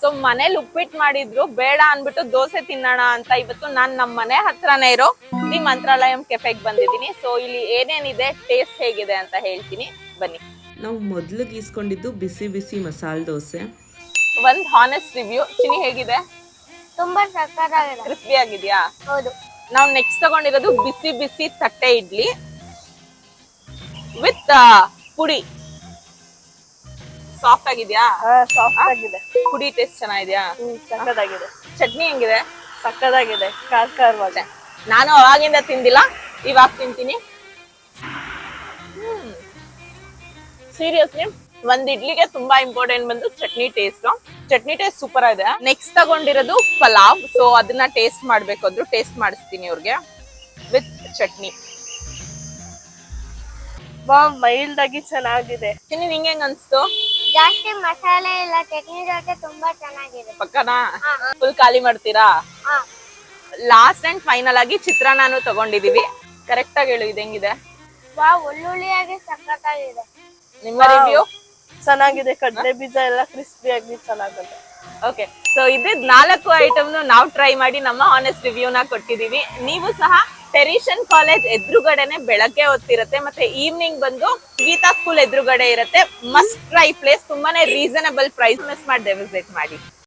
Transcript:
So ಮನೇಲಿ ಉಪ್ಪಿಟ್ಟು ಮಾಡಿದ್ರು, ಬೇಡ ಅನ್ಬಿಟ್ಟು ದೋಸೆ ತಿನ್ನೋಣ ಅಂತ ಇವತ್ತು ನಾನ್ ನಮ್ಮ ಮನೆ ಹತ್ರನೇ ಇರೋ ದಿ ಮಂತ್ರಾಲಯಂ ಕೆಫೆಗೆ ಬಂದಿದ್ದೀನಿ. ಸೊ ಇಲ್ಲಿ ಏನೇನಿದೆ, ಟೇಸ್ಟ್ ಹೇಗಿದೆ ಅಂತ ಹೇಳ್ತೀನಿ, ಬನ್ನಿ. ನಾವು ಮೊದಲು ಗೀಸ್ಕೊಂಡಿದ್ದು ಬಿಸಿ ಬಿಸಿ ಮಸಾಲೆ ದೋಸೆ. ಒಂದ್ ಹಾನೆಸ್ಟ್ ರಿವ್ಯೂ, ಚಿನಿ ಹೇಗಿದೆ? ತುಂಬಾ ಸಕ್ಕತ್ತಾಗಿದೆ. ಕ್ರಿಸ್ಪಿ ಆಗಿದ್ಯಾ? ಹೌದು. ನಾವು ನೆಕ್ಸ್ಟ್ ತಗೊಂಡಿರೋದು ಬಿಸಿ ಬಿಸಿ ತಟ್ಟೆ ಇಡ್ಲಿ ವಿತ್ ಪುಡಿ. ಸಾಫ್ಟ್ ಆಗಿದ್ಯಾ? ಸಾಫ್ಟ್ ಆಗಿದೆ. ಪುಡಿ ಟೇಸ್ಟ್ ಚೆನ್ನಾಗಿದ್ಯಾ? ಸಕ್ಕತ್ತಾಗಿದೆ. ಚಟ್ನಿ ಹೆಂಗಿದೆ? ಸಕ್ಕತ್ತಾಗಿದೆ. ಖಾರವಾಗಿ. ನಾನು ಅವಾಗಿಂದ ತಿಂದಿಲ್ಲ, ಇವಾಗ ತಿಂತೀನಿ. ಸೀರಿಯಸ್ಲಿ ಒಂದ್ ಇಡ್ಲಿಗೆ ತುಂಬಾ ಇಂಪಾರ್ಟೆಂಟ್ ಬಂದು chutney taste. Chutney taste super ಇದೆ. ನೆಕ್ಸ್ಟ್ ತಗೊಂಡಿರೋದು ಪಲಾವ್. ಸೊ ಅದನ್ನ ಟೇಸ್ಟ್ ಮಾಡ್ಬೇಕು ಅಂದ್ರು ಟೇಸ್ಟ್ ಮಾಡಿಸ್ತೀನಿ ಇವ್ರಿಗೆ ವಿತ್ ಚಟ್ನಿ. ಮೈಲ್ಡ್ ಆಗಿ ಚೆನ್ನಾಗಿದೆ. ಚಿನ್ನಿ ನಿಂಗೆ ಹೆಂಗ್ ಅನ್ಸ್ತು? ಜಾಸ್ತಿ ಮಸಾಲೆ ಇಲ್ಲ, ಚಟ್ನಿ ಜೊತೆ ತುಂಬಾ ಚೆನ್ನಾಗಿದೆ. ಪಕ್ಕನಾ? ಫುಲ್ ಖಾಲಿ ಮಾಡ್ತೀರಾ? ಲಾಸ್ಟ್ ಅಂಡ್ ಫೈನಲ್ ಆಗಿ ಚಿತ್ರಾನ್ನನೂ ತಗೊಂಡಿದೀವಿ. ಕರೆಕ್ಟ್ ಆಗಿ ಹೇಳು, ಇದು ಹೆಂಗಿದೆ? ಒಳ್ಳುಳ್ಳಿಯಾಗಿ ಸಕ್ಕತ್ತಾಗಿದೆ. ನಿಮ್ಮ ರಿವ್ಯೂ? ಚೆನ್ನಾಗಿದೆ. ಕಡಲೆ ಬೀಜ ಎಲ್ಲ ಕ್ರಿಸ್ಪಿ ಆಗಿ ಚೆನ್ನಾಗಿದೆ. ಓಕೆ, ಸೊ ಇದ್ದಿದ್ 4 ಐಟಮ್ ನಾವು ಟ್ರೈ ಮಾಡಿ ನಮ್ಮ ಆನೆಸ್ಟ್ ರಿವ್ಯೂ ನ ಕೊಟ್ಟಿದೀವಿ. ನೀವು ಸಹ ಟೆರಿಷನ್ ಕಾಲೇಜ್ ಎದುರುಗಡೆನೆ ಬೆಳಗ್ಗೆ ಹೊತ್ತಿರುತ್ತೆ, ಮತ್ತೆ ಈವ್ನಿಂಗ್ ಬಂದು ಗೀತಾ ಸ್ಕೂಲ್ ಎದುರುಗಡೆ ಇರುತ್ತೆ. ಮಸ್ಟ್ ಟ್ರೈ ಪ್ಲೇಸ್, ತುಂಬಾನೇ ರೀಸನಬಲ್ ಪ್ರೈಸ್. ಮಿಸ್ ಮಾಡದೆ ವಿಸಿಟ್ ಮಾಡಿ.